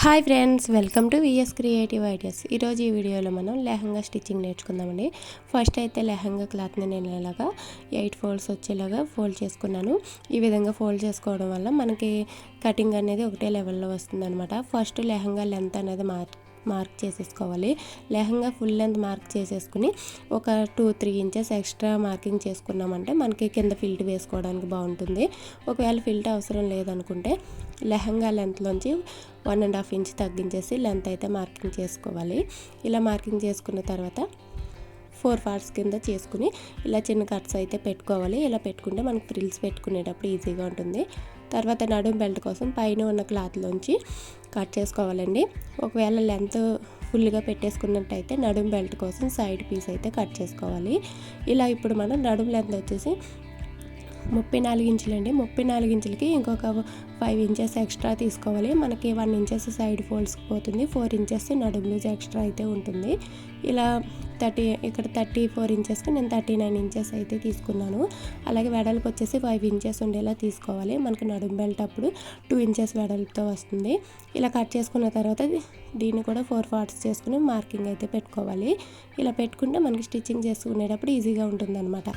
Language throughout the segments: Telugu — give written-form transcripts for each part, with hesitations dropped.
Hi friends, welcome to VS creative ideas. ఈరోజు ఈ వీడియోలో మనం లెహంగా స్టిచ్చింగ్ నేర్చుకుందామండి. ఫస్ట్ అయితే లెహంగా క్లాత్ని నేను ఇలాగా 8 ఫోల్డ్స్ వచ్చేలాగా ఫోల్డ్ చేసుకున్నాను. ఈ విధంగా ఫోల్డ్ చేసుకోవడం వల్ల మనకి కటింగ్ అనేది ఒకటే లెవెల్లో వస్తుందన్నమాట. ఫస్ట్ లెహంగా లెంత్ అనేది మార్క్ చేసేసుకోవాలి. లెహంగా ఫుల్ లెంత్ మార్క్ చేసేసుకుని ఒక 2-3 ఇంచెస్ ఎక్స్ట్రా మార్కింగ్ చేసుకున్నామంటే మనకి కింద ఫిల్ట్ వేసుకోవడానికి బాగుంటుంది. ఒకవేళ ఫిల్ట్ అవసరం లేదనుకుంటే లెహంగా లెంత్లోంచి 1.5 ఇంచ్ తగ్గించేసి లెంత్ అయితే మార్కింగ్ చేసుకోవాలి. ఇలా మార్కింగ్ చేసుకున్న తర్వాత 4 పార్ట్స్ కింద చేసుకుని ఇలా చిన్న కట్స్ అయితే పెట్టుకోవాలి. ఇలా పెట్టుకుంటే మనకు ఫ్రిల్స్ పెట్టుకునేటప్పుడు ఈజీగా ఉంటుంది. తర్వాత నడుం బెల్ట్ కోసం పైన ఉన్న క్లాత్లోంచి కట్ చేసుకోవాలండి. ఒకవేళ లెంత్ ఫుల్గా పెట్టేసుకున్నట్టయితే నడుం బెల్ట్ కోసం సైడ్ పీస్ అయితే కట్ చేసుకోవాలి. ఇలా ఇప్పుడు మనం నడుం లెంత్ వచ్చేసి 34 ఇంచులండి. 34 ఇంచులకి ఇంకొక 5 ఇంచెస్ ఎక్స్ట్రా తీసుకోవాలి. మనకి 1 ఇంచెస్ సైడ్ ఫోల్డ్స్కి పోతుంది, 4 ఇంచెస్ నడుం లూజ్ ఎక్స్ట్రా అయితే ఉంటుంది. ఇలా ఇక్కడ 34 ఇంచెస్కి నేను 39 ఇంచెస్ అయితే తీసుకున్నాను. అలాగే వెడల్పు వచ్చేసి 5 ఇంచెస్ ఉండేలా తీసుకోవాలి. మనకి నడుం బెల్ట్ అప్పుడు 2 ఇంచెస్ వెడల్పుతో వస్తుంది. ఇలా కట్ చేసుకున్న తర్వాత దీన్ని కూడా 4 పార్ట్స్ చేసుకుని మార్కింగ్ అయితే పెట్టుకోవాలి. ఇలా పెట్టుకుంటే మనకి స్టిచ్చింగ్ చేసుకునేటప్పుడు ఈజీగా ఉంటుందన్నమాట.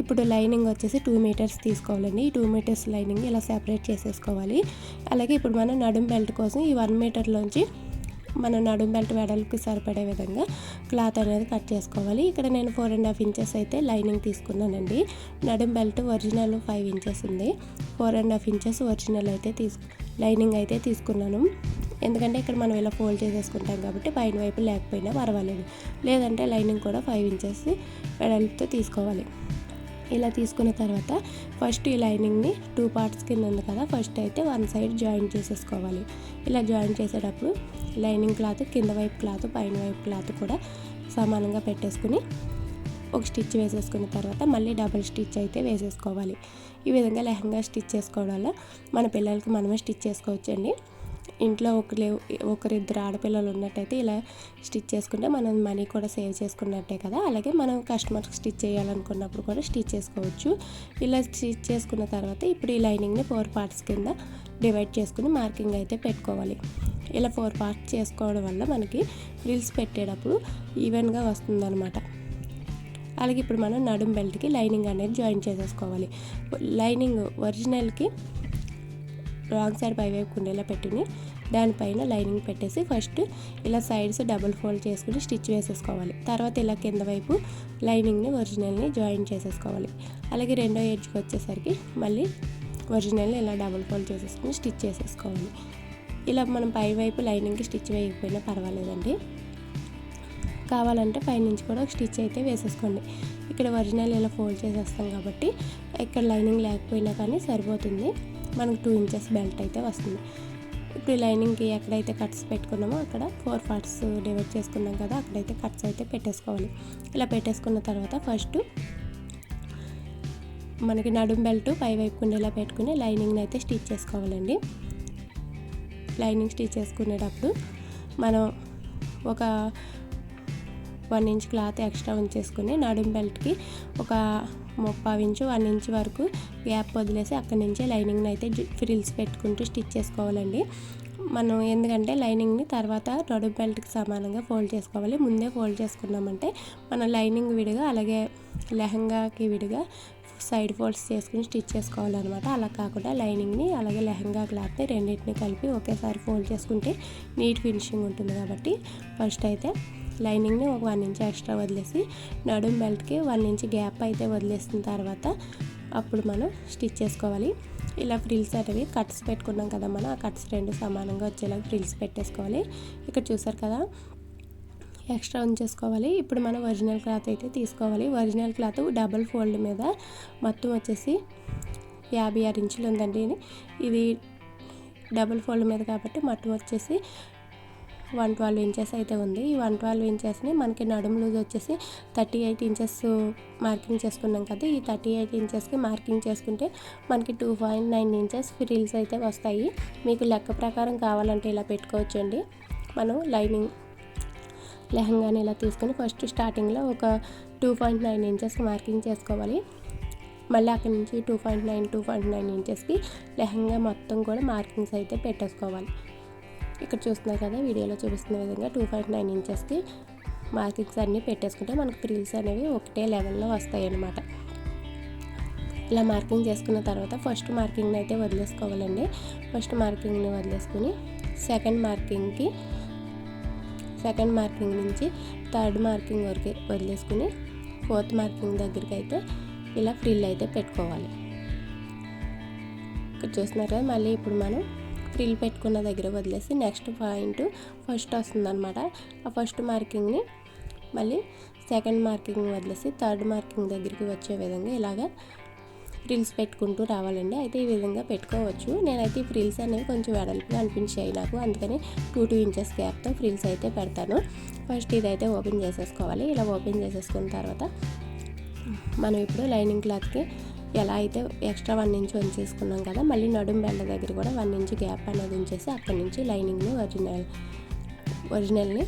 ఇప్పుడు లైనింగ్ వచ్చేసి 2 మీటర్స్ తీసుకోవాలండి. ఈ 2 మీటర్స్ లైనింగ్ ఇలా సెపరేట్ చేసేసుకోవాలి. అలాగే ఇప్పుడు మనం నడుం బెల్ట్ కోసం ఈ 1 మీటర్లోంచి మన నడుం బెల్ట్ వెడల్పుకి సరిపడే విధంగా క్లాత్ అనేది కట్ చేసుకోవాలి. ఇక్కడ నేను 4.5 ఇంచెస్ అయితే లైనింగ్ తీసుకున్నానండి. నడుం బెల్ట్ ఒరిజినల్ 5 ఇంచెస్ ఉంది. 4.5 ఇంచెస్ ఒరిజినల్ అయితే లైనింగ్ అయితే తీసుకున్నాను. ఎందుకంటే ఇక్కడ మనం ఇలా ఫోల్డ్ చేసేసుకుంటాం కాబట్టి పైన వైపు లేకపోయినా పర్వాలేదు. లేదంటే లైనింగ్ కూడా 5 ఇంచెస్ వెడల్పుతో తీసుకోవాలి. ఇలా తీసుకున్న తర్వాత ఫస్ట్ ఈ లైనింగ్ని 2 పార్ట్స్ కింద ఉంది కదా, ఫస్ట్ అయితే 1 సైడ్ జాయింట్ చేసేసుకోవాలి. ఇలా జాయింట్ చేసేటప్పుడు లైనింగ్ క్లాత్, కింద వైపు క్లాత్, పైన వైపు క్లాత్ కూడా సమానంగా పెట్టేసుకుని ఒక స్టిచ్ వేసేసుకున్న తర్వాత మళ్ళీ డబుల్ స్టిచ్ అయితే వేసేసుకోవాలి. ఈ విధంగా లెహంగా స్టిచ్ చేసుకోవడం వల్ల మన పిల్లలకి మనమే స్టిచ్ చేసుకోవచ్చండి. ఇంట్లో ఒకరిద్దరు ఆడపిల్లలు ఉన్నట్టయితే ఇలా స్టిచ్ చేసుకుంటే మనం మనీ కూడా సేవ్ చేసుకున్నట్టే కదా. అలాగే మనం కస్టమర్కి స్టిచ్ చేయాలనుకున్నప్పుడు కూడా స్టిచ్ చేసుకోవచ్చు. ఇలా స్టిచ్ చేసుకున్న తర్వాత ఇప్పుడు ఈ లైనింగ్ని 4 పార్ట్స్ కింద డివైడ్ చేసుకుని మార్కింగ్ అయితే పెట్టుకోవాలి. ఇలా 4 పార్ట్స్ చేసుకోవడం వల్ల మనకి ఫ్రిల్స్ పెట్టేటప్పుడు ఈవెన్గా వస్తుందన్నమాట. అలాగే ఇప్పుడు మనం నడుం బెల్ట్కి లైనింగ్ అనేది జాయిన్ చేసేసుకోవాలి. లైనింగ్ ఒరిజినల్కి రాంగ్ సైడ్ పైవైపు ఉండేలా పెట్టుకుని దానిపైన లైనింగ్ పెట్టేసి ఫస్ట్ ఇలా సైడ్స్ డబుల్ ఫోల్డ్ చేసుకుని స్టిచ్ వేసేసుకోవాలి. తర్వాత ఇలా కింద వైపు లైనింగ్ని ఒరిజినల్ని జాయిన్ చేసేసుకోవాలి. అలాగే రెండో ఎడ్జ్కి వచ్చేసరికి మళ్ళీ ఒరిజినల్ని ఇలా డబుల్ ఫోల్డ్ చేసేసుకుని స్టిచ్ చేసేసుకోవాలి. ఇలా మనం పై వైపు లైనింగ్కి స్టిచ్ వేయకపోయినా పర్వాలేదండి. కావాలంటే పైనుంచి కూడా ఒక స్టిచ్ అయితే వేసేసుకోండి. ఇక్కడ ఒరిజినల్ ఇలా ఫోల్డ్ చేసేస్తాం కాబట్టి ఇక్కడ లైనింగ్ లేకపోయినా కానీ సరిపోతుంది. మనకు 2 ఇంచెస్ బెల్ట్ అయితే వస్తుంది. ఇప్పుడు లైనింగ్కి ఎక్కడైతే కట్స్ పెట్టుకున్నామో అక్కడ 4 పార్ట్స్ డివైడ్ చేసుకున్నాం కదా, అక్కడైతే కట్స్ అయితే పెట్టేసుకోవాలి. ఇలా పెట్టేసుకున్న తర్వాత ఫస్ట్ మనకి నడుం బెల్ట్ పై వైపు ఉండేలా పెట్టుకుని లైనింగ్ని అయితే స్టిచ్ చేసుకోవాలండి. లైనింగ్ స్టిచ్ చేసుకునేటప్పుడు మనం ఒక 1 ఇంచ్ క్లాత్ ఎక్స్ట్రా ఉంచేసుకుని నడుం బెల్ట్కి ఒక 3/4 ఇంచు 1 ఇంచ్ వరకు గ్యాప్ వదిలేసి అక్కడి నుంచే లైనింగ్ని అయితే ఫ్రిల్స్ పెట్టుకుంటూ స్టిచ్ చేసుకోవాలండి. మనం ఎందుకంటే లైనింగ్ని తర్వాత నడుం బెల్ట్కి సమానంగా ఫోల్డ్ చేసుకోవాలి. ముందే ఫోల్డ్ చేసుకున్నామంటే మనం లైనింగ్ విడిగా అలాగే లెహంగాకి విడిగా సైడ్ ఫోల్డ్స్ చేసుకుని స్టిచ్ చేసుకోవాలన్నమాట. అలా కాకుండా లైనింగ్ని అలాగే లెహంగా క్లాత్ని రెండింటిని కలిపి ఒకేసారి ఫోల్డ్ చేసుకుంటే నీట్ ఫినిషింగ్ ఉంటుంది. కాబట్టి ఫస్ట్ అయితే లైనింగ్ని ఒక 1 ఇంచ్ ఎక్స్ట్రా వదిలేసి నడుం బెల్ట్కి 1 ఇంచ్ గ్యాప్ అయితే వదిలేసిన తర్వాత అప్పుడు మనం స్టిచ్ చేసుకోవాలి. ఇలా ఫ్రిల్స్ అనేవి కట్స్ పెట్టుకున్నాం కదా మనం, ఆ కట్స్ 2 సమానంగా వచ్చేలాగా ఫ్రిల్స్ పెట్టేసుకోవాలి. ఇక్కడ చూసారు కదా, ఎక్స్ట్రా ఉంచేసుకోవాలి. ఇప్పుడు మనం ఒరిజినల్ క్లాత్ అయితే తీసుకోవాలి. ఒరిజినల్ క్లాత్ డబుల్ ఫోల్డ్ మీద మొత్తం వచ్చేసి 56 ఇంచులు ఉందండి. ఇది డబుల్ ఫోల్డ్ మీద కాబట్టి మొత్తం వచ్చేసి 112 ఇంచెస్ అయితే ఉంది. ఈ 112 ఇంచెస్ని మనకి నడుము లూజ్ వచ్చేసి 38 ఇంచెస్ మార్కింగ్ చేసుకున్నాం కదా. ఈ 38 ఇంచెస్కి మార్కింగ్ చేసుకుంటే మనకి 2.9 ఇంచెస్ ఫ్రిల్స్ అయితే వస్తాయి. మీకు లెక్క ప్రకారం కావాలంటే ఇలా పెట్టుకోవచ్చండి. మనం లెహంగాని ఇలా తీసుకుని ఫస్ట్ స్టార్టింగ్లో ఒక 2.9 ఇంచెస్కి మార్కింగ్ చేసుకోవాలి. మళ్ళీ అక్కడి నుంచి 2.9 ఇంచెస్కి లెహంగా మొత్తం కూడా మార్కింగ్స్ అయితే పెట్టేసుకోవాలి. ఇక్కడ చూస్తున్నారు కదా, వీడియోలో చూపిస్తున్న విధంగా 2.9 ఇంచెస్కి మార్కింగ్స్ అన్నీ పెట్టేసుకుంటే మనకు ఫ్రిల్స్ అనేవి ఒకటే లెవెల్లో వస్తాయి అన్నమాట. ఇలా మార్కింగ్ చేసుకున్న తర్వాత ఫస్ట్ మార్కింగ్ని అయితే వదిలేసుకోవాలండి. ఫస్ట్ మార్కింగ్ని వదిలేసుకుని సెకండ్ మార్కింగ్ నుంచి థర్డ్ మార్కింగ్ వరకు వదిలేసుకుని ఫోర్త్ మార్కింగ్ దగ్గరికి అయితే ఇలా ఫ్రిల్ అయితే పెట్టుకోవాలి. ఇక్కడ చూస్తున్నారు కదా, మళ్ళీ ఇప్పుడు మనం ఫ్రిల్ పెట్టుకున్న దగ్గర వదిలేసి నెక్స్ట్ పాయింట్ ఫస్ట్ వస్తుందన్నమాట. ఆ ఫస్ట్ మార్కింగ్ని మళ్ళీ సెకండ్ మార్కింగ్ వదిలేసి థర్డ్ మార్కింగ్ దగ్గరికి వచ్చే విధంగా ఇలాగా ఫ్రిల్స్ పెట్టుకుంటూ రావాలండి. అయితే ఈ విధంగా పెట్టుకోవచ్చు. నేనైతే ఈ ఫ్రిల్స్ అనేవి కొంచెం వెడల్పుగా అనిపించాయి నాకు, అందుకని 2 ఇంచెస్ గ్యాప్తో ఫ్రిల్స్ అయితే పెడతాను. ఫస్ట్ ఇదైతే ఓపెన్ చేసేసుకోవాలి. ఇలా ఓపెన్ చేసేసుకున్న తర్వాత మనం ఇప్పుడు లైనింగ్ క్లాత్కి ఎలా అయితే ఎక్స్ట్రా 1 ఇంచ్ ఉంచేసుకున్నాం కదా, మళ్ళీ నడుం బెల్ట్ దగ్గర కూడా 1 ఇంచ్ గ్యాప్ అనేది ఉంచేసి అక్కడి నుంచి లైనింగ్ని ఒరిజినల్ని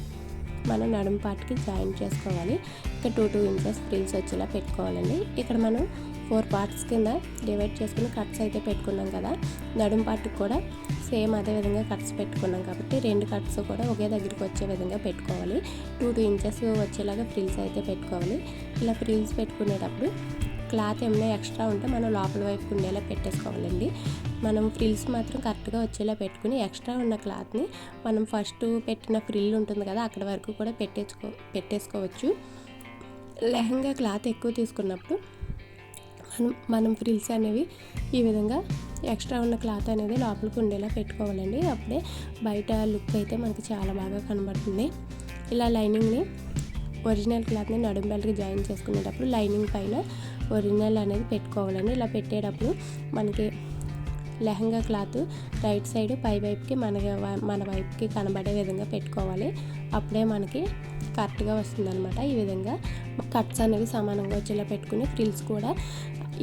మనం నడుం పార్ట్కి జాయింట్ చేసుకోవాలి. ఇక్కడ 2 ఇంచెస్ ఫ్రిల్స్ వచ్చేలా పెట్టుకోవాలండి. ఇక్కడ మనం 4 పార్ట్స్ కింద డివైడ్ చేసుకుని కట్స్ అయితే పెట్టుకున్నాం కదా, నడుం పార్ట్కి కూడా సేమ్ అదే విధంగా కట్స్ పెట్టుకున్నాం కాబట్టి 2 కట్స్ కూడా ఒకే దగ్గరికి వచ్చే విధంగా పెట్టుకోవాలి. 2 ఇంచెస్ వచ్చేలాగా ఫ్రిల్స్ అయితే పెట్టుకోవాలి. ఇలా ఫ్రిల్స్ పెట్టుకునేటప్పుడు క్లాత్ ఏమైనా ఎక్స్ట్రా ఉంటే మనం లోపల వైపు ఉండేలా పెట్టేసుకోవాలండి. మనం ఫ్రిల్స్ మాత్రం కరెక్ట్గా వచ్చేలా పెట్టుకుని ఎక్స్ట్రా ఉన్న క్లాత్ని మనం ఫస్ట్ పెట్టిన ఫ్రిల్ ఉంటుంది కదా, అక్కడ వరకు కూడా పెట్టేసుకోవచ్చు. లెహంగా క్లాత్ ఎక్కువ తీసుకున్నప్పుడు మనం ఫ్రిల్స్ అనేవి ఈ విధంగా ఎక్స్ట్రా ఉన్న క్లాత్ అనేది లోపలికి ఉండేలా పెట్టుకోవాలండి. అప్పుడే బయట లుక్ అయితే మనకి చాలా బాగా కనబడుతుంది. ఇలా లైనింగ్ని ఒరిజినల్ క్లాత్ని నడుం బెల్ట్కి జాయిన్ చేసుకునేటప్పుడు లైనింగ్ పైన ఒరిజినల్ అనేది పెట్టుకోవాలండి. ఇలా పెట్టేటప్పుడు మనకి లెహంగా క్లాత్ రైట్ సైడ్ పై వైపుకి మన వైపుకి కనబడే విధంగా పెట్టుకోవాలి. అప్పుడే మనకి కరెక్ట్గా వస్తుందన్నమాట. ఈ విధంగా కట్స్ అనేవి సమానంగా వచ్చేలా పెట్టుకుని ఫ్రిల్స్ కూడా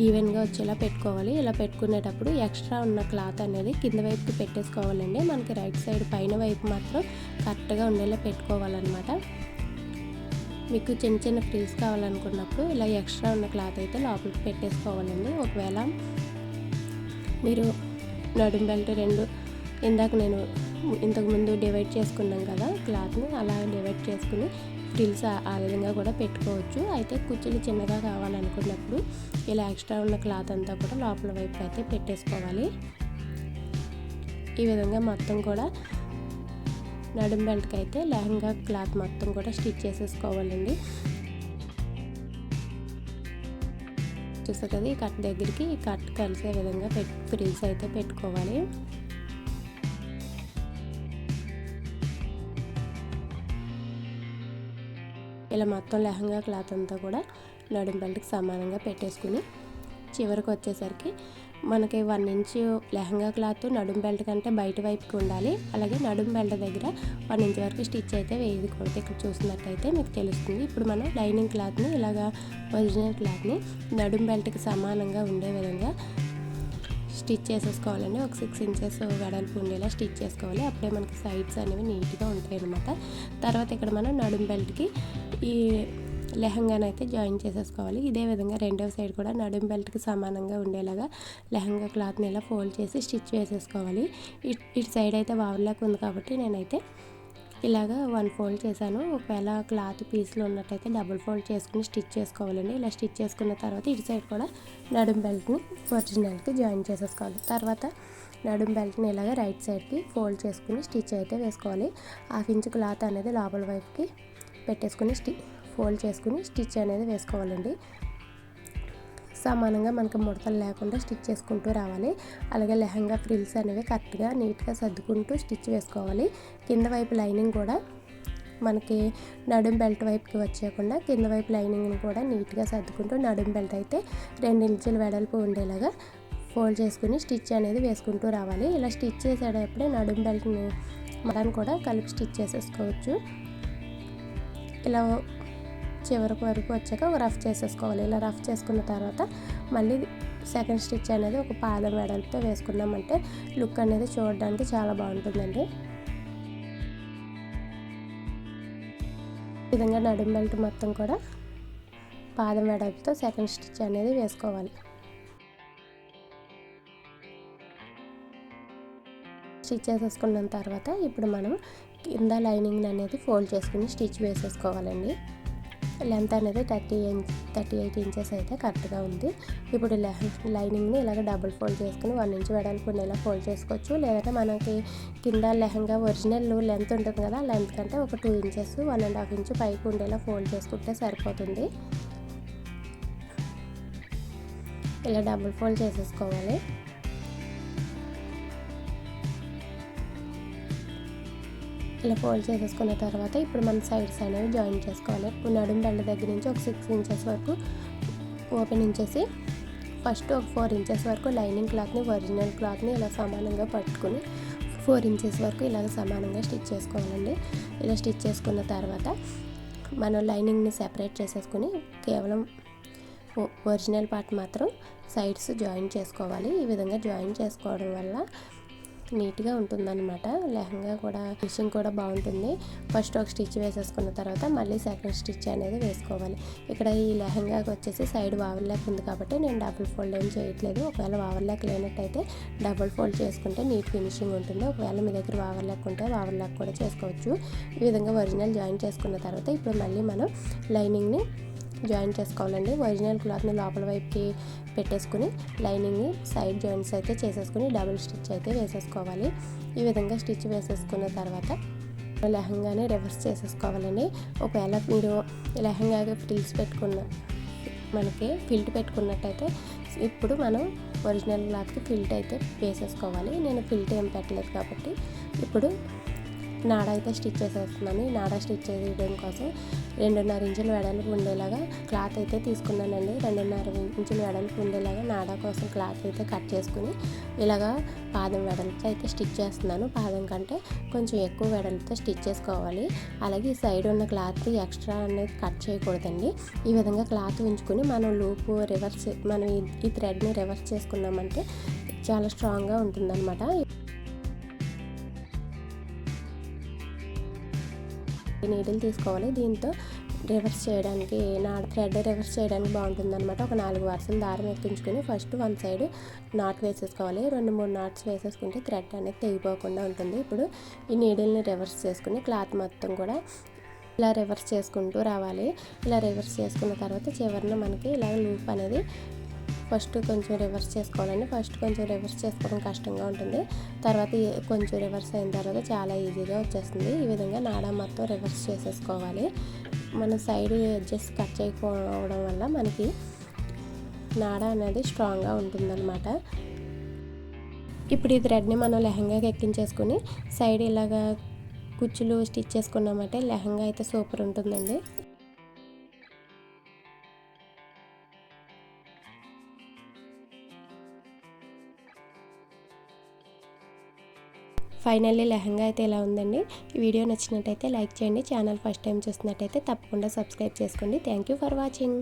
ఈవెన్గా వచ్చేలా పెట్టుకోవాలి. ఇలా పెట్టుకునేటప్పుడు ఎక్స్ట్రా ఉన్న క్లాత్ అనేది కింద వైపుకి పెట్టేసుకోవాలండి. మనకి రైట్ సైడ్ పైన వైపు మాత్రం కరెక్ట్గా ఉండేలా పెట్టుకోవాలన్నమాట. మీకు చిన్న చిన్న ఫ్రిల్స్ కావాలనుకున్నప్పుడు ఇలా ఎక్స్ట్రా ఉన్న క్లాత్ అయితే లోపలికి పెట్టేసుకోవాలండి. ఒకవేళ మీరు నడుం బెల్ట్ 2 ఇందాక నేను ఇంతకుముందు డివైడ్ చేసుకున్నాం కదా క్లాత్ని, అలా డివైడ్ చేసుకుని ఫ్రిల్స్ ఆ విధంగా కూడా పెట్టుకోవచ్చు. అయితే కుచ్చులు చిన్నగా కావాలనుకున్నప్పుడు ఇలా ఎక్స్ట్రా ఉన్న క్లాత్ అంతా కూడా లోపల వైపు అయితే పెట్టేసుకోవాలి. ఈ విధంగా మొత్తం కూడా నడుం బెల్ట్కి అయితే లెహంగా క్లాత్ మొత్తం కూడా స్టిచ్ చేసేసుకోవాలండి. చూస్తారు కదా, ఈ కట్ దగ్గరికి ఈ కట్ కలిసే విధంగా ఫ్రిల్స్ అయితే పెట్టుకోవాలి. ఇలా మొత్తం లెహంగా క్లాత్ అంతా కూడా నడుం బెల్ట్కి సమానంగా పెట్టేసుకుని చివరికి వచ్చేసరికి మనకి 1 ఇంచ్ లెహంగా క్లాత్ నడుం బెల్ట్ కంటే బయట వైపుకి ఉండాలి. అలాగే నడుం బెల్ట్ దగ్గర 1 ఇంచ్ వరకు స్టిచ్ అయితే వేయకూడదు. ఇక్కడ చూసినట్టయితే మీకు తెలుస్తుంది. ఇప్పుడు మనం లైనింగ్ క్లాత్ని ఇలాగా ఒరిజినల్ క్లాత్ని నడుం బెల్ట్కి సమానంగా ఉండే విధంగా స్టిచ్ చేసేసుకోవాలండి. ఒక 6 ఇంచెస్ వెడల్పు ఉండేలా స్టిచ్ చేసుకోవాలి. అప్పుడే మనకి సైడ్స్ అనేవి నీట్గా ఉంటాయి అన్నమాట. తర్వాత ఇక్కడ మనం నడుం బెల్ట్కి ఈ లెహంగాను అయితే జాయిన్ చేసేసుకోవాలి. ఇదే విధంగా రెండవ సైడ్ కూడా నడుం బెల్ట్కి సమానంగా ఉండేలాగా లెహంగా క్లాత్ని ఇలా ఫోల్డ్ చేసి స్టిచ్ వేసేసుకోవాలి. ఇటు సైడ్ అయితే వావర్లాగా ఉంది కాబట్టి నేనైతే ఇలాగా 1 ఫోల్డ్ చేశాను. ఒకవేళ క్లాత్ పీస్లో ఉన్నట్టయితే డబుల్ ఫోల్డ్ చేసుకుని స్టిచ్ చేసుకోవాలండి. ఇలా స్టిచ్ చేసుకున్న తర్వాత ఇటు సైడ్ కూడా నడుం బెల్ట్ని ఒరిజినల్కి జాయిన్ చేసేసుకోవాలి. తర్వాత నడుం బెల్ట్ని ఇలాగ రైట్ సైడ్కి ఫోల్డ్ చేసుకుని స్టిచ్ అయితే వేసుకోవాలి. 1/2 ఇంచ్ క్లాత్ అనేది లోపల వైపుకి పెట్టేసుకుని ఫోల్డ్ చేసుకుని స్టిచ్ అనేది వేసుకోవాలండి. సమానంగా మనకు ముడతలు లేకుండా స్టిచ్ చేసుకుంటూ రావాలి. అలాగే లెహంగా ఫ్రిల్స్ అనేవి కరెక్ట్గా నీట్గా సర్దుకుంటూ స్టిచ్ వేసుకోవాలి. కింద వైపు లైనింగ్ కూడా మనకి నడుం బెల్ట్ వైపుకి వచ్చేయకుండా కింద వైపు లైనింగ్ని కూడా నీట్గా సర్దుకుంటూ నడుం బెల్ట్ అయితే 2 ఇంచుల వెడల్పు ఉండేలాగా ఫోల్డ్ చేసుకుని స్టిచ్ అనేది వేసుకుంటూ రావాలి. ఇలా స్టిచ్ చేసేటప్పుడే నడుం బెల్ట్ని మనం కూడా కలిపి స్టిచ్ చేసేసుకోవచ్చు. ఇలా చివరికి వరకు వచ్చాక ఒక రఫ్ చేసేసుకోవాలి. ఇలా రఫ్ చేసుకున్న తర్వాత మళ్ళీ సెకండ్ స్టిచ్ అనేది ఒక పాదం వెడల్పుతో వేసుకున్నామంటే లుక్ అనేది చూడడానికి చాలా బాగుంటుందండి. ఈ విధంగా నడుం బెల్ట్ మొత్తం కూడా పాదం వెడల్పుతో సెకండ్ స్టిచ్ అనేది వేసుకోవాలి. స్టిచ్ చేసేసుకున్న తర్వాత ఇప్పుడు మనం కింద లైనింగ్ అనేది ఫోల్డ్ చేసుకుని స్టిచ్ వేసేసుకోవాలండి. లెంత్ అనేది 38 ఇంచెస్ అయితే కరెక్ట్గా ఉంది. ఇప్పుడు లైనింగ్ని ఇలాగ డబుల్ ఫోల్డ్ చేసుకుని 1 ఇంచ్ వెడల్పు ఉండేలా ఫోల్డ్ చేసుకోవచ్చు. లేదంటే మనకి కింద లెహంగా ఒరిజినల్ లెంత్ ఉంటుంది కదా, లెంత్ కంటే ఒక 2 ఇంచెస్ 1.5 ఇంచ్ పైకి ఉండేలా ఫోల్డ్ చేసుకుంటే సరిపోతుంది. ఇలా డబుల్ ఫోల్డ్ చేసేసుకోవాలి. ఇలా ఫోల్డ్ చేసేసుకున్న తర్వాత ఇప్పుడు మన సైడ్స్ అనేవి జాయిన్ చేసుకోవాలి. నడుము బెల్ట్ దగ్గర నుంచి ఒక 6 ఇంచెస్ వరకు ఓపెన్ ఉంచేసి ఫస్ట్ ఒక 4 ఇంచెస్ వరకు లైనింగ్ క్లాత్ని ఒరిజినల్ క్లాత్ని ఇలా సమానంగా పట్టుకుని 4 ఇంచెస్ వరకు ఇలాగ సమానంగా స్టిచ్ చేసుకోవాలండి. ఇలా స్టిచ్ చేసుకున్న తర్వాత మనం లైనింగ్ని సెపరేట్ చేసేసుకుని కేవలం ఒరిజినల్ పార్ట్ మాత్రం సైడ్స్ జాయిన్ చేసుకోవాలి. ఈ విధంగా జాయిన్ చేసుకోవడం వల్ల నీట్గా ఉంటుందన్నమాట. లెహంగా కూడా ఫినిషింగ్ కూడా బాగుంటుంది. ఫస్ట్ ఒక స్టిచ్ వేసేసుకున్న తర్వాత మళ్ళీ సెకండ్ స్టిచ్ అనేది వేసుకోవాలి. ఇక్కడ ఈ లెహంగాకి వచ్చేసి సైడ్ వావర్లాక్ ఉంది కాబట్టి నేను డబుల్ ఫోల్డ్ ఏం చేయట్లేదు. ఒకవేళ వావర్లాక్ లేనట్టయితే డబుల్ ఫోల్డ్ చేసుకుంటే నీట్ ఫినిషింగ్ ఉంటుంది. ఒకవేళ మీ దగ్గర వావర్లాక్ ఉంటే వావర్లాక్ కూడా చేసుకోవచ్చు. ఈ విధంగా ఒరిజినల్ జాయిన్ చేసుకున్న తర్వాత ఇప్పుడు మళ్ళీ మనం లైనింగ్ని జాయిన్ చేసుకోవాలండి. ఒరిజినల్ క్లాత్ని లోపల వైపుకి పెట్టేసుకుని లైనింగ్ని సైడ్ జాయింట్స్ అయితే చేసేసుకుని డబుల్ స్టిచ్ అయితే వేసేసుకోవాలి. ఈ విధంగా స్టిచ్ వేసేసుకున్న తర్వాత లెహంగాని రివర్స్ చేసేసుకోవాలండి. ఒకవేళ మీరు లెహంగాగా మనకి ఫిల్ట్ పెట్టుకున్నట్టయితే ఇప్పుడు మనం ఒరిజినల్ క్లాత్కి ఫిల్ట్ అయితే వేసేసుకోవాలి. నేను ఫిల్ట్ ఏం పెట్టలేదు కాబట్టి ఇప్పుడు నాడ అయితే స్టిచ్ చేసేస్తున్నాను. ఈ నాడ స్టిచ్ చేయడం కోసం 2.5 ఇంచుల వెడల్పు ఉండేలాగా క్లాత్ అయితే తీసుకున్నానండి. 2.5 ఇంచుల వెడల్పు ఉండేలాగా నాడ కోసం క్లాత్ అయితే కట్ చేసుకుని ఇలాగా పాదం వెడల్పుతో అయితే స్టిచ్ చేస్తున్నాను. పాదం కంటే కొంచెం ఎక్కువ వెడల్పుతో స్టిచ్ చేసుకోవాలి. అలాగే ఈ సైడ్ ఉన్న క్లాత్ ఎక్స్ట్రా అనేది కట్ చేయకూడదండి. ఈ విధంగా క్లాత్ ఉంచుకొని మనం లూపు రివర్స్ మనం ఈ థ్రెడ్ని రివర్స్ చేసుకున్నామంటే చాలా స్ట్రాంగ్గా ఉంటుందన్నమాట. నీడిల్ తీసుకోవాలి. దీంతో రివర్స్ చేయడానికి థ్రెడ్ రివర్స్ చేయడానికి బాగుంటుంది అనమాట. ఒక 4 వరుసలు దారం ఎక్కించుకొని ఫస్ట్ 1 సైడ్ నాట్ వేసేసుకోవాలి. 2-3 నాట్స్ వేసేసుకుంటే థ్రెడ్ అనేది తెగిపోకుండా ఉంటుంది. ఇప్పుడు ఈ నీడిల్ని రివర్స్ చేసుకుని క్లాత్ మొత్తం కూడా ఇలా రివర్స్ చేసుకుంటూ రావాలి. ఇలా రివర్స్ చేసుకున్న తర్వాత చివరిన మనకి ఇలా లూప్ అనేది ఫస్ట్ కొంచెం రివర్స్ చేసుకోవాలండి. ఫస్ట్ కొంచెం రివర్స్ చేసుకోవడం కష్టంగా ఉంటుంది. తర్వాత కొంచెం రివర్స్ అయిన తర్వాత చాలా ఈజీగా వచ్చేస్తుంది. ఈ విధంగా నాడా మొత్తం రివర్స్ చేసేసుకోవాలి. మన సైడ్ ఎడ్జెస్ కట్ చేయకపోవడం వల్ల మనకి నాడా అనేది స్ట్రాంగ్గా ఉంటుందన్నమాట. ఇప్పుడు ఈ థ్రెడ్ని మనం లెహంగాకి ఎక్కించేసుకుని సైడ్ ఇలాగా కుచ్చులు స్టిచ్ చేసుకున్నామంటే లెహంగా అయితే సూపర్ ఉంటుందండి. ఫైనల్లీ లెహంగా అయితే ఇలా ఉందండి. ఈ వీడియో నచ్చినట్టయితే లైక్ చేయండి. ఛానల్ ఫస్ట్ టైం చూస్తున్నట్టయితే తప్పకుండా సబ్స్క్రైబ్ చేసుకోండి. Thank you for watching.